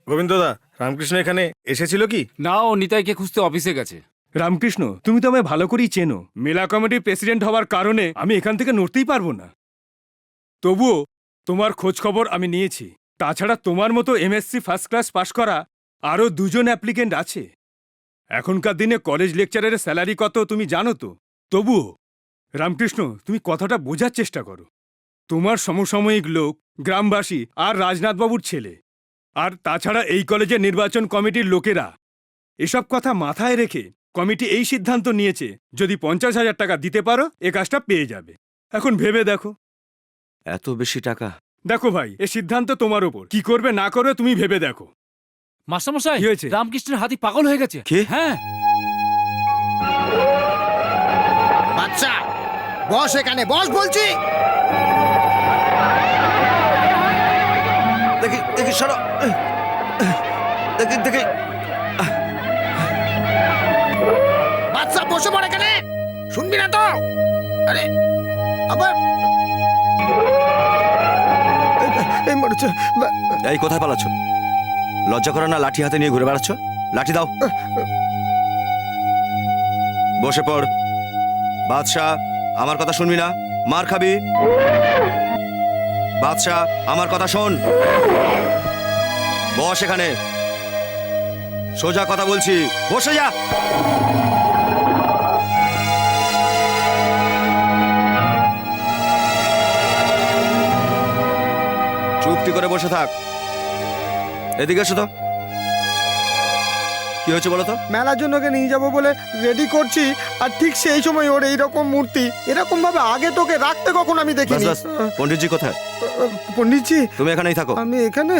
গোবিন্দদা, রামকৃষ্ণ এখানে এসেছিল কি? না, ও নিতাইকে খুঁজতে অফিসে গেছে। রামকৃষ্ণ, তুমি তো আমায় ভালো করেই চেনো। মেলা কমিটির প্রেসিডেন্ট হওয়ার কারণে আমি এখান থেকে নড়তেই পারবো না। তবুও তোমার খোঁজ খবর আমি নিয়েছি। তাছাড়া তোমার মতো এমএসসি ফার্স্ট ক্লাস পাশ করা আরও দুজন অ্যাপ্লিকেন্ট আছে। এখনকার দিনে কলেজ লেকচারের স্যালারি কত তুমি জানো তো? তবুও রামকৃষ্ণ, তুমি কথাটা বোঝার চেষ্টা করো। তোমার সমসাময়িক লোক গ্রামবাসী আর রাজনাথবাবুর ছেলে, আর তাছাড়া এই কলেজের নির্বাচন কমিটির লোকেরা এসব কথা মাথায় রেখে কমিটি এই সিদ্ধান্ত নিয়েছে, যদি 50,000 টাকা দিতে পারো এ কাজটা পেয়ে যাবে। এখন ভেবে দেখো। এত বেশি টাকা? দেখো ভাই, এ সিদ্ধান্ত তোমার ওপর। কি করবে না করবে তুমি ভেবে দেখো। মাস্টারমশাই, কি হয়েছে? রামকৃষ্ণের হাতি পাগল হয়ে গেছে। কি? হ্যাঁ। বাচ্চা বস, এখানে বস বলছি। দেখি দেখি সরো, দেখি দেখি। বাচ্চা বসে পড় এখানে, শুনবি না তো? আরে আবার এই মরেছে। এই কোথায় পালাচ্ছ? লজ্জা করে না লাঠি হাতে নিয়ে ঘুরে বেড়াচ্ছ? লাঠি দাও। বসে পড়। বাদশাহ, আমার কথা শুনবি না, মার খাবি। বাদশাহ, আমার কথা শোন। বস এখানে, সোজা কথা বলছি, বসে যা। চুপটি করে বসে থাক। এদিকে এসো তো। কি হয়েছে বলো তো? মেলার জন্য ওকে নিয়ে যাবো বলে রেডি করছি, আর ঠিক সেই সময় ওর এইরকম মূর্তি এরকম ভাবে আগে তোকে রাখতে কখন আমি বাস দেখিনি। বাস, পণ্ডিতজি কোথায়? পণ্ডিতজি, তুমি এখানেই থাকো। আমি এখানে।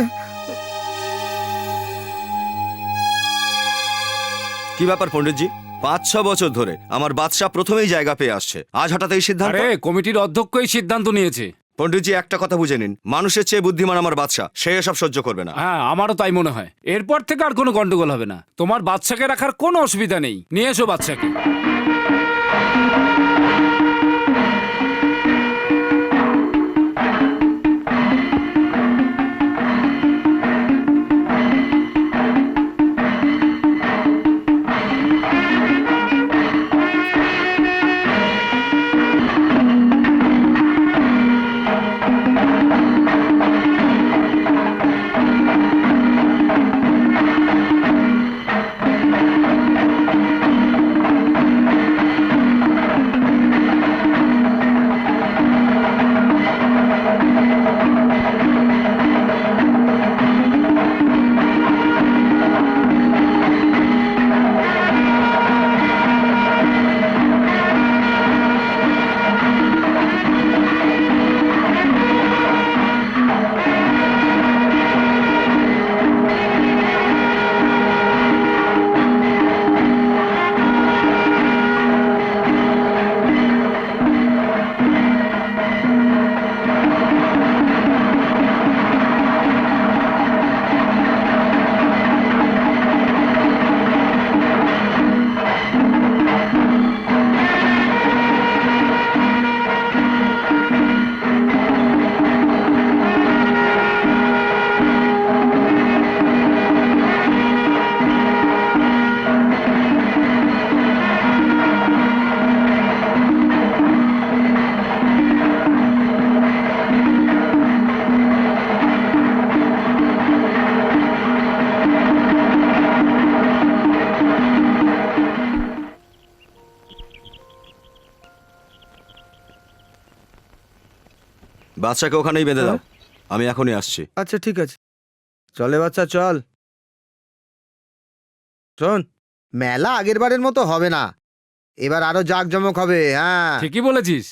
কি ব্যাপার পণ্ডিতজি? 5-6 বছর ধরে আমার বাদশা প্রথমেই জায়গা পেয়ে আসছে, আজ হঠাৎ এই সিদ্ধান্ত? আরে, কমিটির অধ্যক্ষই সিদ্ধান্ত নিয়েছে। পণ্ডিতজি, একটা কথা বুঝে নিন, মানুষের চেয়ে বুদ্ধিমান আমার বাদশা, সে এসব সহ্য করবে না। হ্যাঁ, আমারও তাই মনে হয়। এরপর থেকে আর কোনো গন্ডগোল হবে না। তোমার বাচ্চাকে রাখার কোনো অসুবিধা নেই। নিয়ে এসো বাচ্চাকে। বাদশাকে ওখানেই বেঁধে দাও, আমি এখনই আসছি। আচ্ছা ঠিক আছে, চলে বাচ্চা চল। শোন, মেলা আগের বারের মতো হবে না, এবার আরো জাঁকজমক হবে। হ্যাঁ, ঠিকই বলেছিস।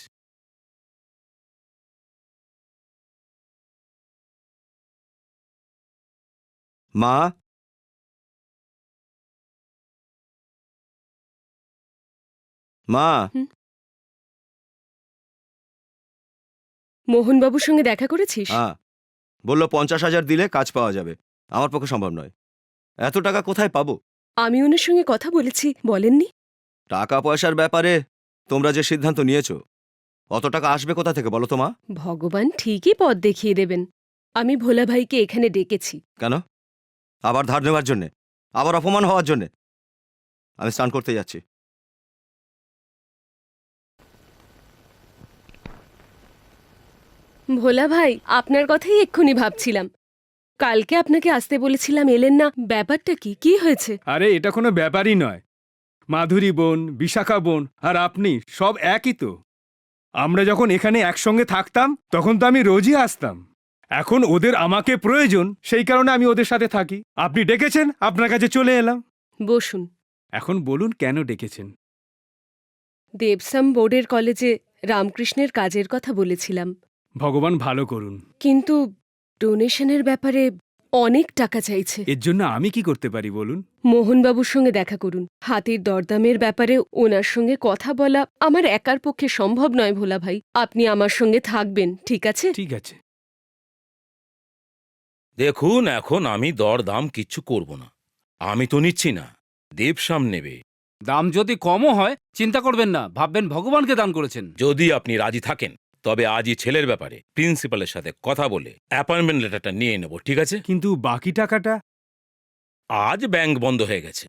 মা, মা। মোহনবাবুর সঙ্গে দেখা করেছিস? হ্যাঁ, বললো 50,000 দিলে কাজ পাওয়া যাবে। আমার পক্ষে সম্ভব নয়, এত টাকা কোথায় পাবো? আমি ওনার সঙ্গে কথা বলেছি, বলেননি? টাকা পয়সার ব্যাপারে তোমরা যে সিদ্ধান্ত নিয়েছো, অত টাকা আসবে কোথা থেকে বলো তো মা? ভগবান ঠিকই পথ দেখিয়ে দেবেন। আমি ভোলা ভাইকে এখানে ডেকেছি। কেন? আবার ধার নেওয়ার জন্যে, আবার অপমান হওয়ার জন্যে। আমি স্নান করতে যাচ্ছি। ভোলা ভাই, আপনার কথাই এক্ষুনি ভাবছিলাম। কালকে আপনাকে আসতে বলেছিলাম, এলেন না। ব্যাপারটা কি কি হয়েছে? আরে এটা কোনো ব্যাপারই নয়। মাধুরী বোন, বিশাখা বোন আর আপনি সব একই তো। আমরা যখন এখানে একসঙ্গে থাকতাম তখন তো আমি রোজই আসতাম। এখন ওদের আমাকে প্রয়োজন, সেই কারণে আমি ওদের সাথে থাকি। আপনি ডেকেছেন, আপনার কাছে চলে এলাম। বসুন। এখন বলুন কেন ডেকেছেন? দেবসাম বোর্ডের কলেজে রামকৃষ্ণের কাজের কথা বলেছিলাম, ভগবান ভালো করুন। কিন্তু ডোনেশনের ব্যাপারে অনেক টাকা চাইছে। এর জন্য আমি কি করতে পারি বলুন? মোহনবাবুর সঙ্গে দেখা করুন। হাতির দরদামের ব্যাপারে ওনার সঙ্গে কথা বলা আমার একার পক্ষে সম্ভব নয় ভোলা ভাই। আপনি আমার সঙ্গে থাকবেন, ঠিক আছে? ঠিক আছে। দেখুন, এখন আমি দরদাম কিচ্ছু করব না। আমি তো নিচ্ছি না, দেবশ্যাম নেবে। দাম যদি কমও হয় চিন্তা করবেন না, ভাববেন ভগবানকে দান করেছেন। যদি আপনি রাজি থাকেন তবে আজই ছেলের ব্যাপারে প্রিন্সিপালের সাথে কথা বলে অ্যাপয়েন্টমেন্ট লেটারটা নিয়ে নেব, ঠিক আছে? কিন্তু বাকি টাকাটা? আজ ব্যাংক বন্ধ হয়ে গেছে,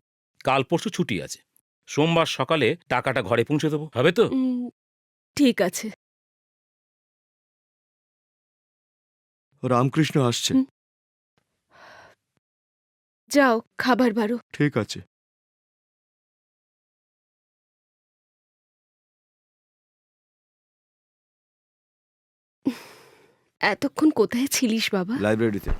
কাল পরশু ছুটি আছে। সোমবার সকালে টাকাটা ঘরে পৌঁছে দেবো, হবে তো? ঠিক আছে। রামকৃষ্ণ আসছে। যাও, খাবার বারো। ঠিক আছে। এতক্ষণ কোথায় ছিলিস বাবা? লাইব্রেরিতে।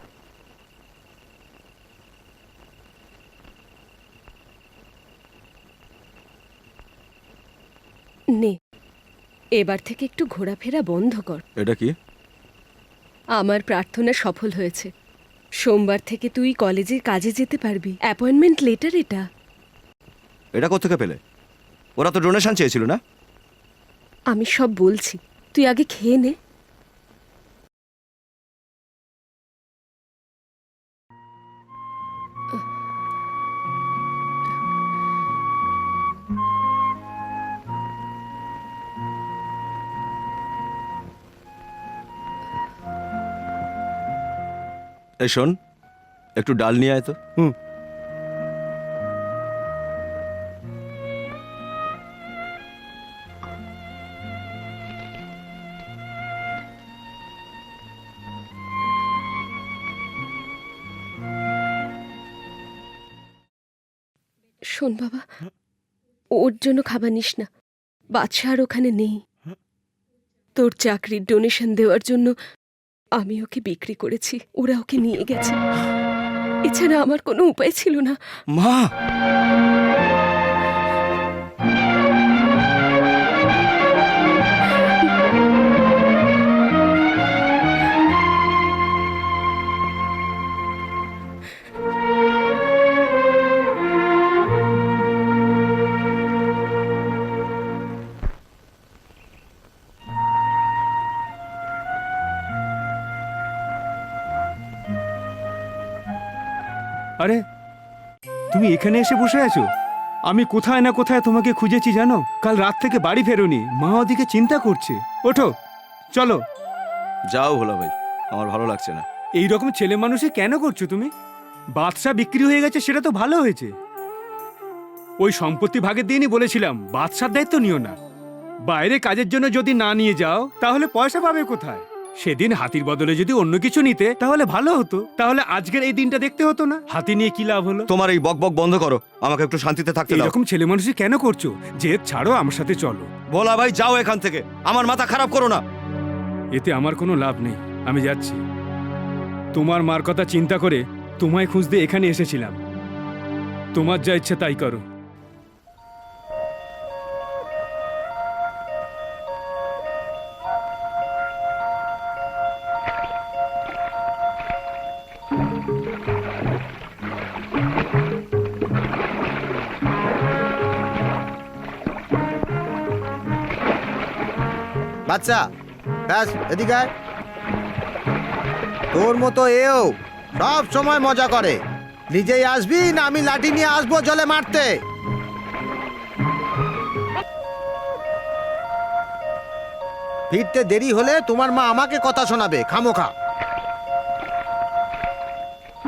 নে, এবার থেকে একটু ঘোরাফেরা বন্ধ কর। এটা কি? আমার প্রার্থনা সফল হয়েছে। সোমবার থেকে তুই কলেজের কাজে যেতে পারবি। অ্যাপয়েন্টমেন্ট লেটার এটা। এটা কোত্থেকে পেলে? ওরা তো ডোনেশন চেয়েছিল না? আমি সব বলছি, তুই আগে খেয়ে নে। এই শোন, একটু ডাল নিয়ে আয় তো। শোন বাবা, ওর জন্য খাবার নিস না। বাদশা আর ওখানে নেই। তোর চাকরির ডোনেশন দেওয়ার জন্য আমি ওকে বিক্রি করেছি, ওরা ওকে নিয়ে গেছে। এছাড়া আমার কোনো উপায় ছিল না। মা! আরে তুমি এখানে এসে বসে আছো? আমি কোথায় না কোথায় তোমাকে খুঁজেছি জানো। কাল রাত থেকে বাড়ি ফেরোনি, মা ওদিকে চিন্তা করছে। ওঠো, চলো। যাও ভোলা ভাই, আমার ভালো লাগছে না। এই রকম ছেলে মানুষে কেন করছো তুমি? বাদশা বিক্রি হয়ে গেছে, সেটা তো ভালো হয়েছে। ওই সম্পত্তি ভাগের দিনই বলেছিলাম বাদশার দায়িত্ব নিও না। বাইরে কাজের জন্য যদি না নিয়ে যাও তাহলে পয়সা পাবে কোথায়? সেদিন হাতির বদলে যদি অন্য কিছু নিতে তাহলে ভালো হতো। তাহলে আজকের এই দিনটা দেখতে হতো না। হাতি নিয়ে কি লাভ হলো? তোমার এই বক বক বন্ধ করো, আমাকে একটু শান্তিতে থাকতে দাও। এরকম ছেলে মানুষই কেন করছো? জেদ ছাড়ো, আমার সাথে চলো। ভোলা ভাই যাও এখান থেকে, আমার মাথা খারাপ করো না। এতে আমার কোনো লাভ নেই, আমি যাচ্ছি। তোমার মার কথা চিন্তা করে তোমায় খুঁজতে এখানে এসেছিলাম। তোমার যা ইচ্ছে তাই করো। বাচ্চা, ব্যাস এদিকে আয়। তোর মতো এও সব সময় মজা করে। নিজেই আসবি না আমি লাঠি নিয়ে আসবো জলে মারতে? ফিরতে দেরি হলে তোমার মা আমাকে কথা শোনাবে খামোখা।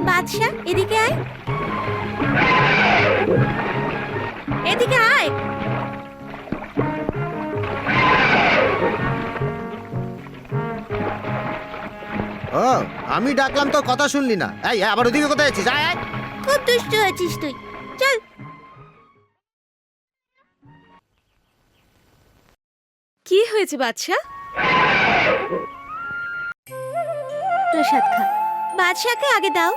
বাদশা এদিকে আয়, এদিকে আয়। ও আমি ডাকলাম তো কথা শুনলি না। এই আবার ওদিকে কোথায় আছিস? আয় আয়। খুব দুষ্ট হয়েছিস তুই, চল। কি হয়েছে বাদশা? প্রসাদ খা, বাদশাকে আগে দাও।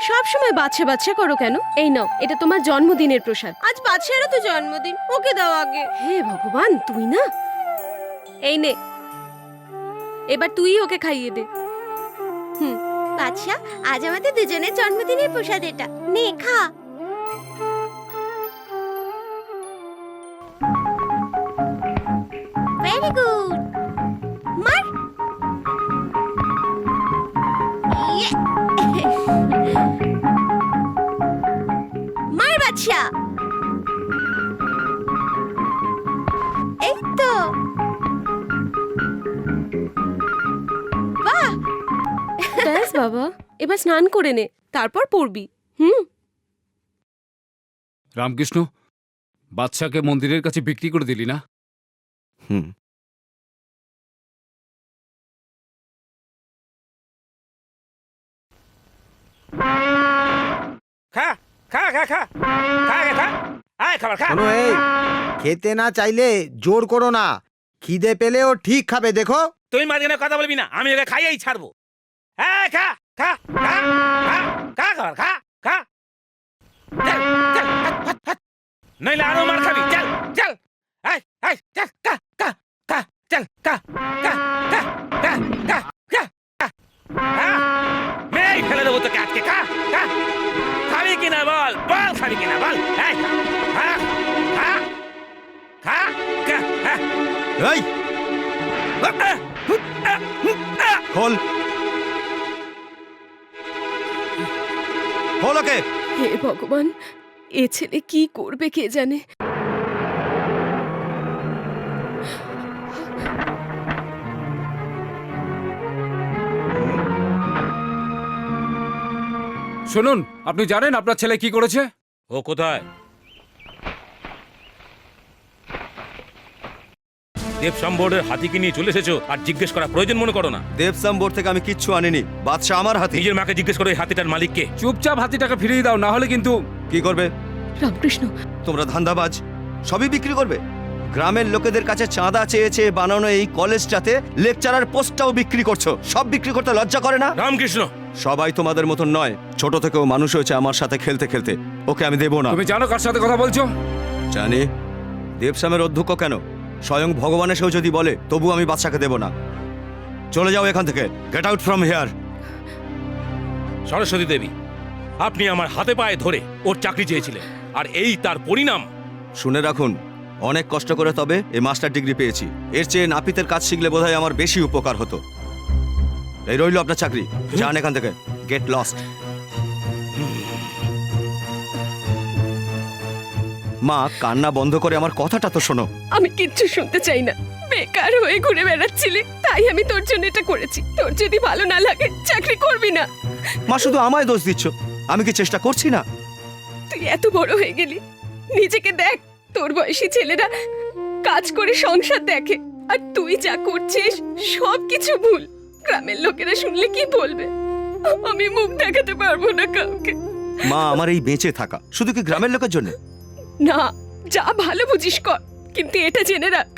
সব সময় বাচ্চা বাচ্চা করো কেন? এই নাও, এটা তোমার জন্মদিনের প্রসাদ। আজ বাদশারও তো জন্মদিন, ওকে দাও আগে। হে ভগবান, তুই না। এই নে, এবার তুই ওকে খাইয়ে দে। বাদশা, আজ আমাদের দুজনের জন্মদিনের প্রসাদ এটা, নে খা। ভেরি গুড, মার। ইয়ে। মার বাদশা, এই তো। বাহ, ব্যাস বাবা, এবার স্নান করে নে, তারপর পড়বি। রামকৃষ্ণ, বাদশাকে মন্দিরের কাছে বিক্রি করে দিলি না? হুম। খা খা খা খা খা খা খা আয় খাবার খা। শোনো, এই খেতে না চাইলে জোর করো না। খিদে পেলে ও ঠিক খাবে, দেখো। তুই মাঝখানে কথা বলবি না, আমি ওকে খাইয়েই ছাড়বো। হ্যাঁ খা খা খা খা খা খাবার খা খা। চল চল, হাট, হাট, হাট। নইলে আরো মার খাবি। চল চল, আয় আয়, চল খা খা খা, চল খা খা খা খা খা খা খা। হ্যাঁ, মেরেই ফেলে দেবো তোকে আজকে। খা খা, খাবি কিনা বল, বল খাবি কিনা বল। এই খা খা খা খা খা। এই খোল, খোল ওকে। হে ভগবান, এ ছেলে কি করবে কে জানে। শুনুন, আপনি জানেন আপনার ছেলে কি করেছে? ও কোথায়? দেবসাম বোর্ডের হাতিকে নিয়ে চলে এসেছো আর জিজ্ঞেস করা প্রয়োজন মনে করো না? দেবসাম বোর্ড থেকে আমি কিচ্ছু আনিনি, বাদশা আমার হাতে। নিজের মাকে জিজ্ঞেস করো এই হাতিটার মালিককে। চুপচাপ হাতিটাকে ফিরিয়ে দাও, না হলে কিন্তু। কি করবে রামকৃষ্ণ, তোমরা? ধান্দাবাজ, সবই বিক্রি করবে। গ্রামের লোকেদের কাছে চাঁদা চেয়েছে বানানো এই কলেজটাতে লেকচারার পোস্টটাও বিক্রি করছো। সব বিক্রি করতে লজ্জা করে না? রামকৃষ্ণ, সবাই তোমাদের মতন নয়, ছোট থেকেও মানুষ হয়েছে আমার সাথে খেলতে খেলতে। ওকে আমি দেবো না। তুমি জানো কার সাথে কথা বলছো? জানি। দেবশ্যামের অধ্যক্ষ কেন, স্বয়ং ভগবান এসেও যদি বলে, তবু আমি বাচ্চাকে দেব না। চলে যাও এখান থেকে, get out from here. Saraswati Devi, আপনি আমার হাতে পায়ে ধরে ওর চাকরি চেয়েছিলেন, আর এই তার পরিণাম। শুনে রাখুন, অনেক কষ্ট করে তবে এই মাস্টার ডিগ্রি পেয়েছি। এর চেয়ে নাপিতের কাজ শিখলে বোধহয় আমার বেশি উপকার হতো। এই রইল আপনার চাকরি, যান এখান থেকে, গেট লস্ট। মা, কান্না বন্ধ করে আমার কথাটা তো শোনো। আমি কিচ্ছু শুনতে চাই না। বেকার হয়ে ঘুরে বেড়াচ্ছিলি, তাই আমি তোর জন্য এটা করেছি। তোর যদি ভালো না লাগে, চাকরি করবি না। মা, শুধু আমায় দোষ দিচ্ছ, আমি কি চেষ্টা করছি না? তুই এত বড় হয়ে গেলি, নিজেকে দেখ। তোর বয়সী ছেলেরা কাজ করে সংসার দেখে, আর তুই যা করছিস সব কিছু ভুল। গ্রামের লোকেরা শুনলে কি বলবে? আমি মুখ দেখাতে পারবো না কাউকে। মা, আমার এই বেঁচে থাকা শুধু কি গ্রামের লোকের জন্য? না, যা ভালো বুঝিস কর, কিন্তু এটা জেনে রাখ,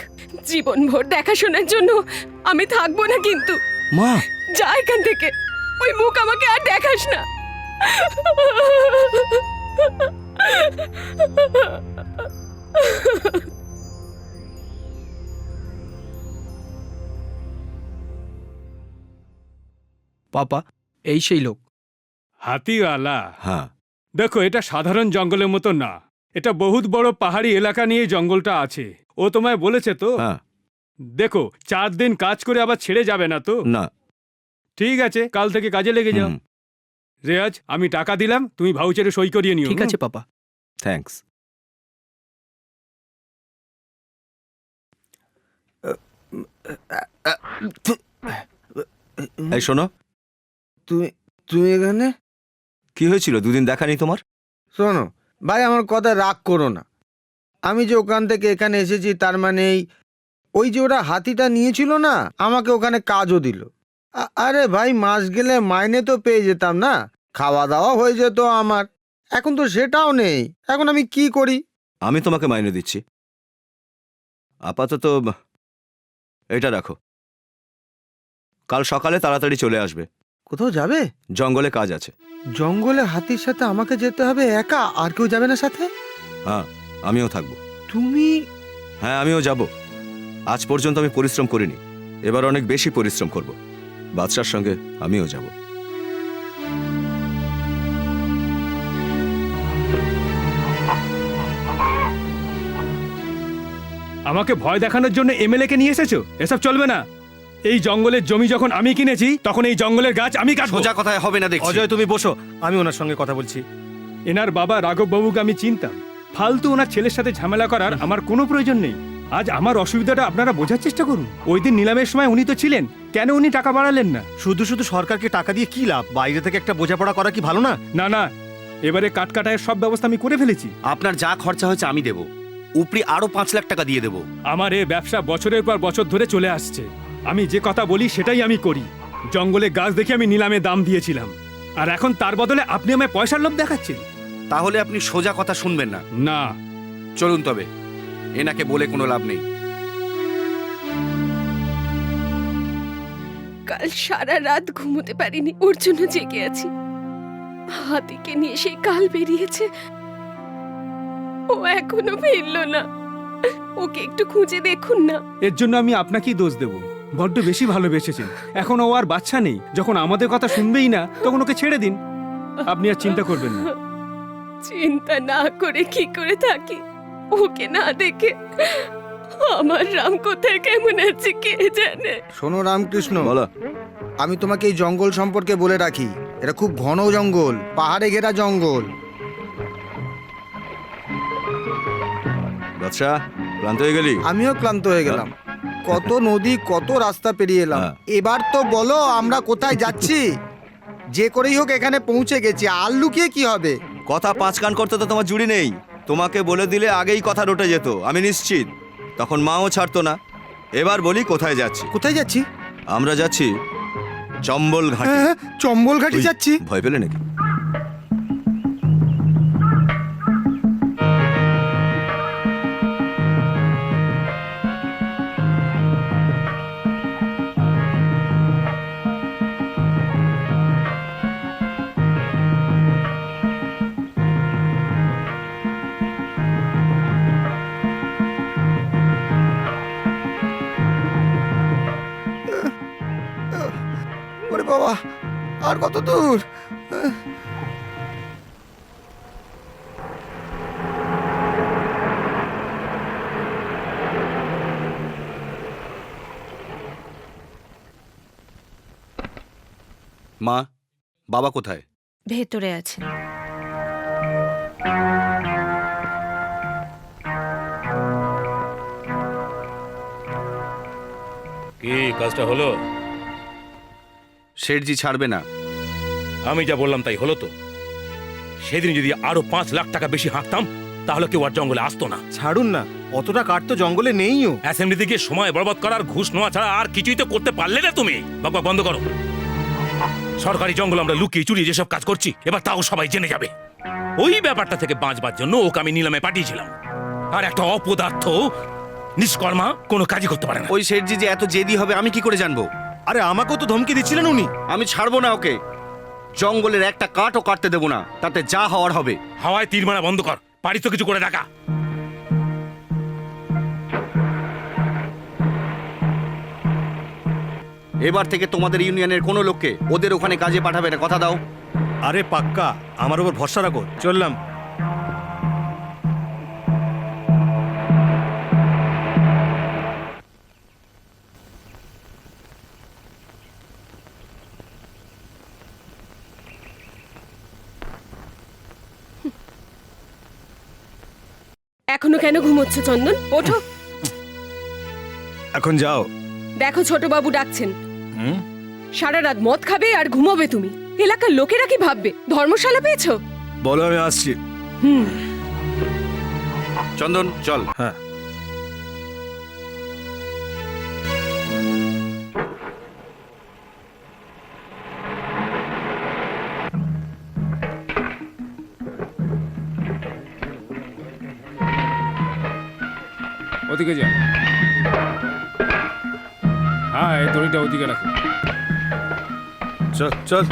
জীবনভর দেখাশোনার জন্য আমি থাকবো না। কিন্তু মা, যা এখান থেকে, ওই মুখ আমাকে আর দেখাস না। পাপা, এই সেই লোক। হাতিওয়ালা? হ্যাঁ। দেখো, এটা সাধারণ জঙ্গলের মতো না, এটা বহুত বড় পাহাড়ি এলাকা নিয়ে জঙ্গলটা আছে। ও তোমায় বলেছে তো? হ্যাঁ। দেখো, 4 দিন কাজ করে আবার ছেড়ে যাবে না তো? না। ঠিক আছে, কাল থেকে কাজে লেগে যাও। হুম। রেয়াজ, আমি টাকা দিলাম, তুমি ভাউচারে সই করিয়ে নিও। ঠিক আছে পাপা। থ্যাঙ্কস। এই শোনো, তুমি তুমি এখানে? কি হয়েছিল? দুদিন দেখা নেই তোমার? শোনো ভাই, আমার কথা রাগ করো না। আমি যে ওখান থেকে এখানে এসেছি তার মানে ওই যে ওরা হাতিটা নিয়েছিল না, আমাকে ওখানে কাজও দিল। আরে ভাই, মাস গেলে মাইনে তো পেয়ে যেতাম না, খাওয়া দাওয়া হয়ে যেত আমার। এখন তো সেটাও নেই, এখন আমি কি করি? আমি তোমাকে মাইনে দিচ্ছি। আপাতত এটা রাখো, কাল সকালে তাড়াতাড়ি চলে আসবে। কোথাও যাবে? জঙ্গলে কাজ আছে। জঙ্গলে হাতির সাথে আমাকে যেতে হবে একা? আর কেউ যাবে না সাথে? হ্যাঁ, আমিও থাকবো। তুমি? হ্যাঁ, আমিও যাব। আজ পর্যন্ত আমি পরিশ্রম করিনি, এবার অনেক বেশি পরিশ্রম করব। বাদশার সঙ্গে আমিও যাব। আমাকে ভয় দেখানোর জন্য এমএলএ কে নিয়ে এসেছো? এসব চলবে না। এই জঙ্গলের জমি যখন আমি কিনেছি তখন এই জঙ্গলের গাছ আমি কাটবো। সোজা কথায় হবে না দেখছি। অজয়, তুমি বসো, আমি ওনার সঙ্গে কথা বলছি। এনার বাবা রাঘব বাবুকে আমি চিনতাম, ফালতু ওনার ছেলের সাথে ঝামেলা করার আমার কোনো প্রয়োজন নেই। আজ আমার অসুবিধাটা আপনারা বোঝার চেষ্টা করুন। ওই দিন নিলামের সময় উনি তো ছিলেন, কেন উনি টাকা বাড়ালেন না? শুধু শুধু সরকারকে টাকা দিয়ে কি লাভ? বাইরে থেকে একটা বোঝাপড়া করা কি ভালো না? না না, এবারে কাটকাটায়ের সব ব্যবস্থা আমি করে ফেলেছি। আপনার যা খরচা হয়েছে আমি দেব, উপরি আরো 5 লাখ টাকা দিয়ে দেব। আমার এই ব্যবসা বছরের পর বছর ধরে চলে আসছে। আমি যে কথা বলি সেটাই আমি করি। জঙ্গলে গাছ দেখে আমি নিলামে দাম দিয়েছিলাম, আর এখন তার বদলে আপনি আমায় পয়সার লোভ দেখাচ্ছেন। তাহলে আপনি সোজা কথা শুনবেন না। না, চলুন তবে, এনাকে বলে কোনো লাভ নেই। কাল সারা রাত ঘুমোতে পারিনি, ওর জন্য জেগে আছি। হাতিকে নিয়ে সেই কাল বেরিয়েছে, ও এখনো ফিরল না। ওকে একটু খুঁজে দেখুন না। এর জন্য আমি আপনাকেই দোষ দেব। বড্ড বেশি ভালোবেসেছেন। এখন ও আর বাচ্চা নেই, যখন আমাদের কথা শুনবেই না তখন ওকে ছেড়ে দিন। আপনি আর চিন্তা করবেন না। চিন্তা না করে কি করে থাকি? ওকে না দেখে আমার রাম কোথায় কেমন আছে কে জানে। শোনো রামকৃষ্ণ, বলো। আমি তোমাকে এই জঙ্গল সম্পর্কে বলে রাখি, এটা খুব ঘন জঙ্গল, পাহাড়ে ঘেরা জঙ্গল। বাদশা, ক্লান্ত হয়ে গেলি? আমিও ক্লান্ত হয়ে গেলাম। কত নদী, কত রাস্তা পেরিয়ে এলাম। হ্যাঁ। এবার তো বলো আমরা কোথায় যাচ্ছি? যে করেই হোক এখানে পৌঁছে গেছি, আর লুকিয়ে কি হবে? কথা 5 কান করতে তো তোমার জুড়ি নেই। তোমাকে বলে দিলে আগেই কথা রটে যেত, আমি নিশ্চিত। তখন মাও ছাড়তো না। এবার বলি কোথায় যাচ্ছি। কোথায় যাচ্ছি? আমরা যাচ্ছি চম্বল ঘাটে। হ্যাঁ, চম্বল ঘাটি তুই যাচ্ছি। ভয় পেলে নাকি? ওরে বাবা, আর কত দূর? মা, বাবা কোথায়? ভেতরে আছে। কি কাজটা হলো? শেঠজি ছাড়বে না। আমি যা বললাম তাই হলো তো? সেদিন যদি আরো 5 লাখ টাকা বেশি হাঁকতাম তাহলে কেউ আর জঙ্গলে আসতো না। ছাড়ুন না, অতটা কাঠ তো জঙ্গলে নেইও। অ্যাসেম্বলিতে গিয়ে সময় বরবাদ করার, ঘুষ নেওয়া ছাড়া আর কিছুই তো করতে পারলে না তুমি। বাবা বন্ধ করো। সরকারি জঙ্গল আমরা লুকিয়ে চুরিয়ে যেসব কাজ করছি এবার তাও সবাই জেনে যাবে। ওই ব্যাপারটা থেকে বাঁচবার জন্য ওকে আমি নিলামে পাঠিয়েছিলাম। আর একটা অপদার্থ নিষ্কর্মা কোনো কাজই করতে পারে না। ওই শেঠজি যে এত জেদি হবে আমি কি করে জানবো? আরে আমাকেও তো ধমকি দিচ্ছিলেন উনি। আমি ছাড়বো না ওকে। জঙ্গলের একটা কাঠও কাটতে দেবো না, তাতে যা হওয়ার হবে। হাওয়ায় তীর মারা বন্ধ কর, পারিস তো কিছু করে ডাকা। এবার থেকে তোমাদের ইউনিয়নের কোনো লোককে ওদের ওখানে কাজে পাঠাবে না, কথা দাও। আরে পাক্কা, আমার উপর ভরসা রাখো। চললাম। এখনো কেন ঘুমোচ্ছ চন্দন? ওঠো। এখন যাও। দেখো ছোট বাবু ডাকছেন। সারা রাত মদ খাবে আর ঘুমোবে তুমি। এলাকার লোকেরা কি ভাববে? ধর্মশালা পেয়েছো? বলো, আমি আসছি। হুম। চন্দন চল। হ্যাঁ। ওদিকে যা। হ্যাঁ, এই দড়িটা ওদিকে রাখো। চল চল।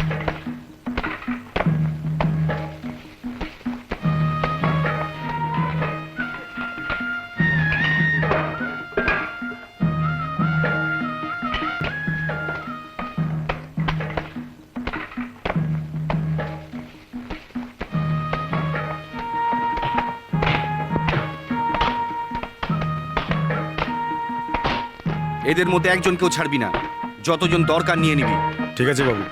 এদের মধ্যে একজনকেও ছাড়বি না, যতজন দরকার নিয়ে নিবি। ঠিক আছে বাবু।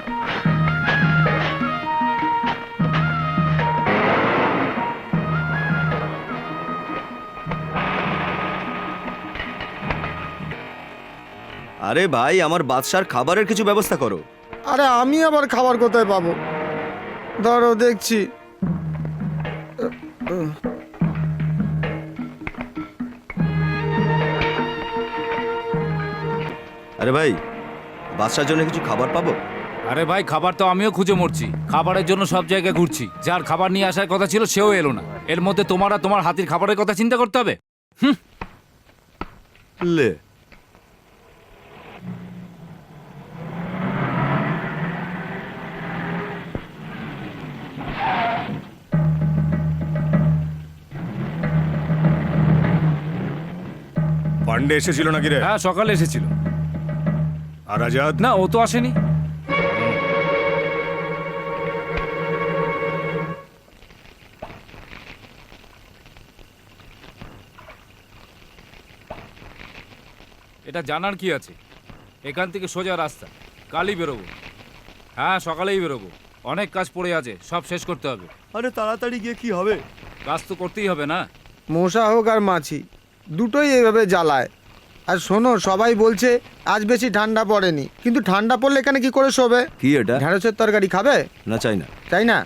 আরে ভাই, আমার বাদশার খাবারের কিছু ব্যবস্থা করো। আরে আমি আবার খাবার কোথায় পাবো? ধরো দেখছি। আরে ভাই, বাদশার জন্য কিছু খাবার পাবো? আরে ভাই, খাবার তো আমিও খুঁজে মরছি। খাবারের জন্য সব জায়গায় ঘুরছি। যার খাবার নিয়ে আসার কথা ছিল সেও এলো না। এর মধ্যে তোমার আর তোমার হাতির খাবারের কথা চিন্তা করতে হবে? লে, পান্ডে এসেছিল নাকি রে? হ্যাঁ, সকালে এসেছিল। আর আজাদ? না, ও তো আসেনি। এটা জানার কি আছে? এখান থেকে সোজা রাস্তা, কালই বেরোবো। হ্যাঁ, সকালেই বেরোবো। অনেক কাজ পড়ে আছে, সব শেষ করতে হবে। আরে তাড়াতাড়ি গিয়ে কি হবে? কাজ তো করতেই হবে না? মশা হোক আর মাছি, দুটোই এইভাবে জ্বালায়। আর শোনো, সবাই বলছে আজ বেশি ঠান্ডা পড়েনি, কিন্তু ঠান্ডা পড়লে এখানে কি করে শোবে? কি এটা? ঢেঁড়সের তরকারি খাবে? না, চাই না। চাই না?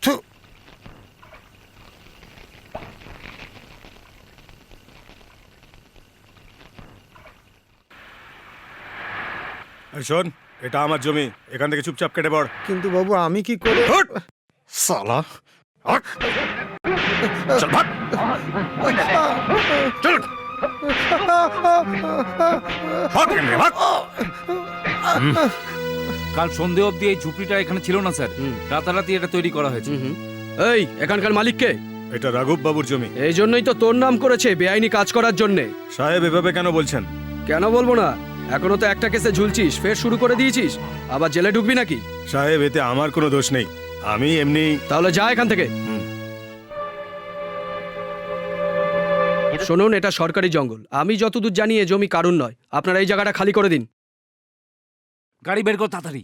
থু। এই শোন, এটা আমার জমি, এখান থেকে চুপচাপ কেটে পড়। কিন্তু বাবু আমি কি করে? হুট! সালা! হট! চল ভাগ! চল! ভাগ এখান থেকে, ভাগ! কাল সন্ধে অবধি এই ঝুপড়িটা এখানে ছিল না স্যার। রাতারাতি এটা তৈরি করা হয়েছে। এই, এখানকার মালিক কে? এটা রাঘব বাবুর জমি। এই জন্যই তো তোর নাম করেছে বেআইনি কাজ করার জন্যে। সাহেব, এভাবে কেন বলছেন? কেন বলবো না? এখনো তো একটা কেসে ঝুলছিস, ফের শুরু করে দিয়েছিস। আবার জেলে ঢুকবি নাকি? সাহেব, এতে আমার কোনো দোষ নেই। আমি এমনি। তাহলে যা এখান থেকে। শুনুন, এটা সরকারি জঙ্গল। আমি যতদূর জানি এ জমি কারুর নয়। আপনারা এই জায়গাটা খালি করে দিন। গাড়ি বের কর তাড়াতাড়ি।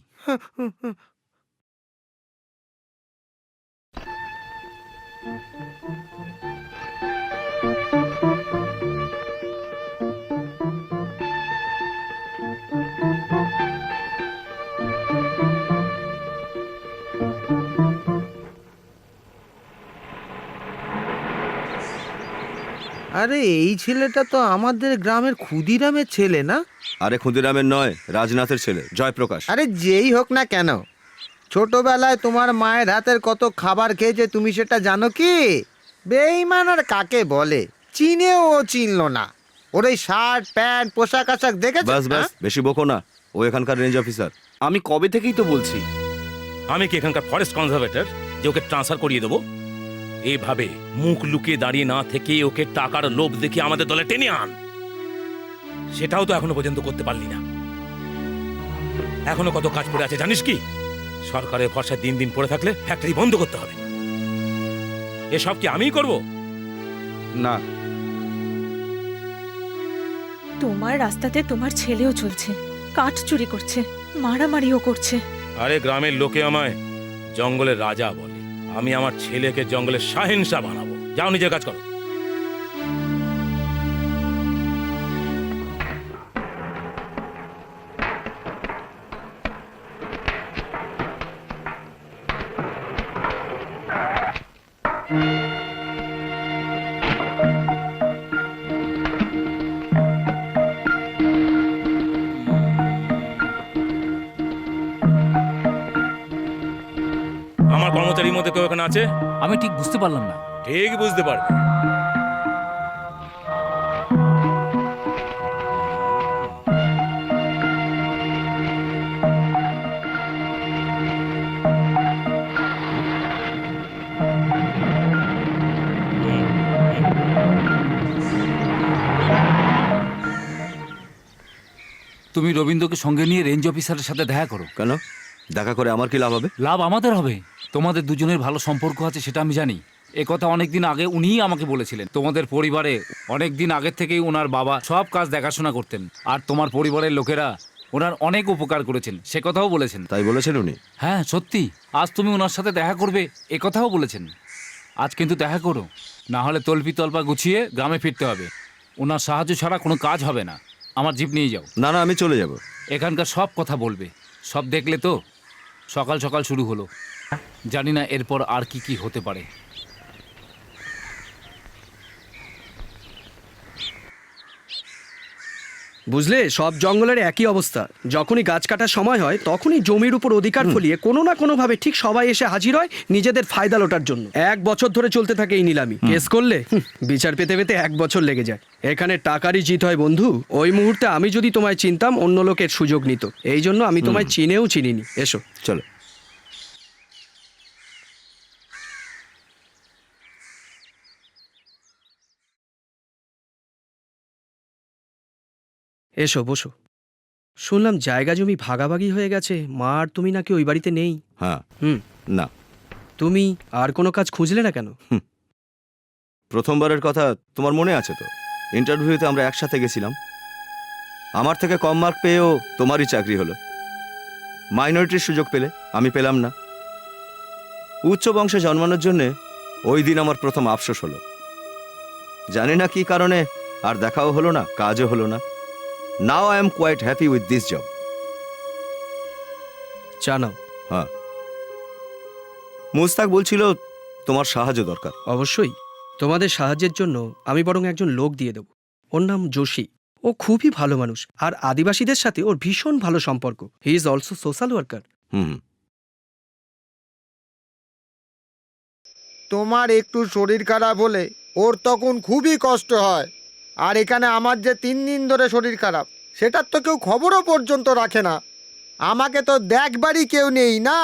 আরে এই ছেলেটা তো আমাদের গ্রামের ক্ষুদিরামের ছেলে না? আরে ক্ষুদিরামের নয়, রাজনাথের ছেলে, জয়প্রকাশ। আরে যেই হোক না কেন, ছোটবেলায় তোমার মায়ের হাতের কত খাবার খেয়েছে তুমি সেটা জানো কি? বেঈমান আর কাকে বলে চিনেও ও চিনলো না। ওর এই শার্ট প্যান্ট পোশাক আশাক দেখেছো? বাস বাস, বেশি বকো না। ও এখানকার রেঞ্জ অফিসার। আমি কবে থেকেই তো বলছি। আমি কি এখানকার ফরেস্ট কনজারভেটর যে ওকে ট্রান্সফার করিয়ে দেবো? এইভাবে মুখ লুকিয়ে দাঁড়িয়ে না থেকে ওকে টাকার লোভ দেখিয়ে আমাদের দলে টেনে আন, সেটাও তো এখনো পর্যন্ত করতে পারলি না। এখনো কত কাজ পড়ে আছে জানিস কি? সরকারের ভরসায় দিন দিন পড়ে থাকলে ফ্যাক্টরি বন্ধ করতে হবে। এসব কি আমিই করব? না, তোমার রাস্তাতে তোমার ছেলেও চলছে, কাঠ চুরি করছে, মারামারিও করছে। আরে গ্রামের লোকে আমায় জঙ্গলের রাজা বলে। আমি আমার ছেলেকে জঙ্গলের শাহেনশাহ বানাবো। যাও নিজের কাজ করো। আমার কর্মচারীর মধ্যে কেউ এখানে আছে? আমি ঠিক বুঝতে পারলাম না। ঠিক বুঝতে পারবে। তুমি রবীন্দ্রকে সঙ্গে নিয়ে রেঞ্জ অফিসারের সাথে দেখা করো। কেন? দেখা করে আমার কি লাভ হবে? লাভ আমাদের হবে। তোমাদের দুজনের ভালো সম্পর্ক আছে সেটা আমি জানি। এ কথা অনেকদিন আগে উনিই আমাকে বলেছিলেন। তোমাদের পরিবারে অনেকদিন আগের থেকেই ওনার বাবা সব কাজ দেখাশোনা করতেন, আর তোমার পরিবারের লোকেরা ওনার অনেক উপকার করেছেন সে কথাও বলেছেন। তাই বলেছেন উনি? হ্যাঁ সত্যি, আজ তুমি ওনার সাথে দেখা করবে এ কথাও বলেছেন। আজ কিন্তু দেখা করো, না হলে তল্পি তল্পা গুছিয়ে গ্রামে ফিরতে হবে। ওনার সাহায্য ছাড়া কোনো কাজ হবে না। আমার জিপ নিয়ে যাও। না না, আমি চলে যাব। এখানকার সব কথা বলবে। সব দেখলে তো, সকাল সকাল শুরু হলো, জানি না এরপর আর কি কি হতে পারে। বুঝলে, সব জঙ্গলের একই অবস্থা। যখনই গাছ কাটার সময় হয় তখনই জমির উপর অধিকার ফলিয়ে কোনো না কোনো ভাবে ঠিক সবাই এসে হাজির হয় নিজেদের ফায়দা লোটার জন্য। 1 বছর ধরে চলতে থাকে এই নিলামি। কেস করলে বিচার পেতে পেতে 1 বছর লেগে যায়। এখানে টাকারই জিত হয় বন্ধু। ওই মুহূর্তে আমি যদি তোমায় চিনতাম অন্য লোকের সুযোগ নিত, এই জন্য আমি তোমায় চিনেও চিনিনি। এসো চলো। এসো বসো। শুনলাম জায়গা জমি ভাগাভাগি হয়ে গেছে, মা আর তুমি নাকি ওই বাড়িতে নেই। হ্যাঁ। না। তুমি আর কোনো কাজ খুঁজলে না কেন? প্রথমবারের কথা তোমার মনে আছে তো? ইন্টারভিউতে আমরা একসাথে গেছিলাম। আমার থেকে কম মার্ক পেয়েও তোমারই চাকরি হলো। মাইনরিটির সুযোগ পেলে, আমি পেলাম না। উচ্চ বংশে জন্মানোর জন্যে ওই দিন আমার প্রথম আফসোস হলো। জানি না কি কারণে আর দেখাও হলো না, কাজও হলো না। Now I am quite happy with this job. জানাও। হ্যাঁ, মুস্তাক বলছিল তোমার সাহায্য দরকার। অবশ্যই, তোমাদের সাহায্যের জন্য আমি বরং একজন লোক দিয়ে দেব। ওর নাম যোশী। ও খুবই ভালো মানুষ, আর আদিবাসীদের সাথে ওর ভীষণ ভালো সম্পর্ক। He is also social worker. তোমার একটু শরীর খারাপ হলে ওর তখন খুবই কষ্ট হয়। আর এখানে আমার যে 3 দিন ধরে শরীর খারাপ, সেটার তো কেউ খবরও পর্যন্ত রাখে না। আমাকে তো দেখবারই কেউ নেই না।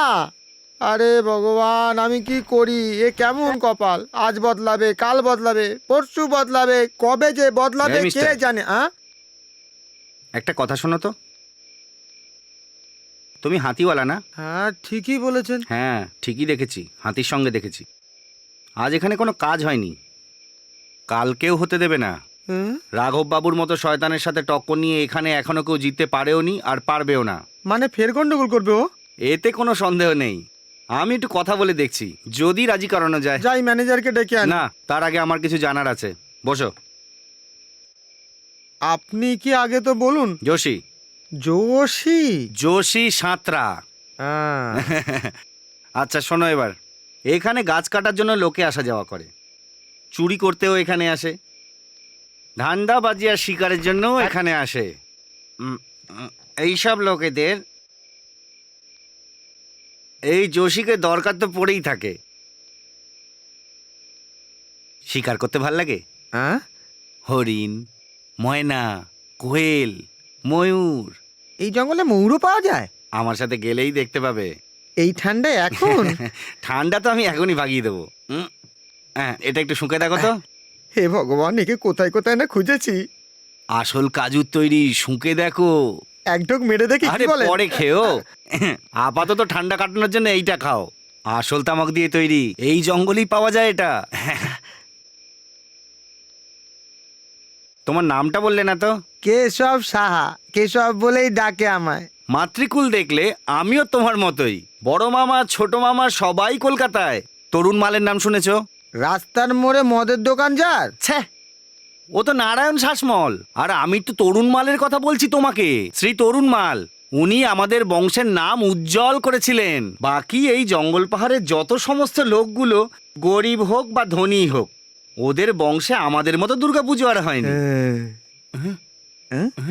আরে ভগবান, আমি কি করি? এ কেমন কপাল! আজ বদলাবে, কাল বদলাবে, পরশু বদলাবে, কবে যে বদলাবে কে জানে। একটা কথা শোনো তো, তুমি হাতিওয়ালা না? হ্যাঁ, ঠিকই বলেছেন। হ্যাঁ, ঠিকই দেখেছি, হাতির সঙ্গে দেখেছি। আজ এখানে কোনো কাজ হয়নি, কালকেও হতে দেবে না। রাঘব বাবুর মতো শয়তানের সাথে টক্কর নিয়ে এখানে এখনো কেউ জিততে পারেও নি, আর পারবেও না। মানে ফের গন্ডগোল করবে ও? এতে কোনো সন্দেহ নেই। আমি একটু কথা বলে দেখছি, যদি রাজি করানো যায়। যাই ম্যানেজারকে ডেকে আন। না, তার আগে আমার কিছু জানার আছে। বসো। আপনি কি আগে তো বলুন। যোশী। যোশী? যোশী সাঁতরা। আচ্ছা শোনো এবার, এখানে গাছ কাটার জন্য লোকে আসা যাওয়া করে, চুরি করতেও এখানে আসে, ধান্দাবাজি আর শিকারের জন্যও এখানে আসে। এইসব লোকেদের এই যোশীকে দরকার তো পড়েই থাকে। শিকার করতে ভাল লাগে? হ্যাঁ, হরিণ, ময়না, কোয়েল, ময়ূর। এই জঙ্গলে ময়ূরও পাওয়া যায়? আমার সাথে গেলেই দেখতে পাবে। এই ঠান্ডায় এখন? ঠান্ডা তো আমি এখনই ভাগিয়ে দেবো। হ্যাঁ, এটা একটু শুঁকে দেখো তো। হে ভগবান, একে কোথায় কোথায় না খুঁজেছি। আসল কাজুর তৈরি, শুঁকে দেখো। এক ঢোক মেরে দেখি। আরে পরে খেও, আপাতত ঠান্ডা কাটানোর জন্য এইটা খাও। আসল তামাক দিয়ে তৈরি, এই জঙ্গলেই পাওয়া যায় এটা। তোমার নামটা বললে না তো? কেশব সাহা। কেশব বলেই ডাকে আমায়। মাতৃকুল দেখলে আমিও তোমার মতোই। বড় মামা, ছোট মামা সবাই কলকাতায়। তরুণ মালের নাম শুনেছো? রাস্তার মোড়ে মদের দোকান যার? ছ্যা, ও তো নারায়ণ শাসমল। আর আমি তো তরুণ মালের কথা বলছি তোমাকে, শ্রী তরুণ মাল। উনি আমাদের বংশের নাম উজ্জ্বল করেছিলেন। বাকি এই জঙ্গল পাহাড়ের যত সমস্ত লোকগুলো, গরিব হোক বা ধনী হোক, ওদের বংশে আমাদের মতো দুর্গাপুজো আর হয়নি।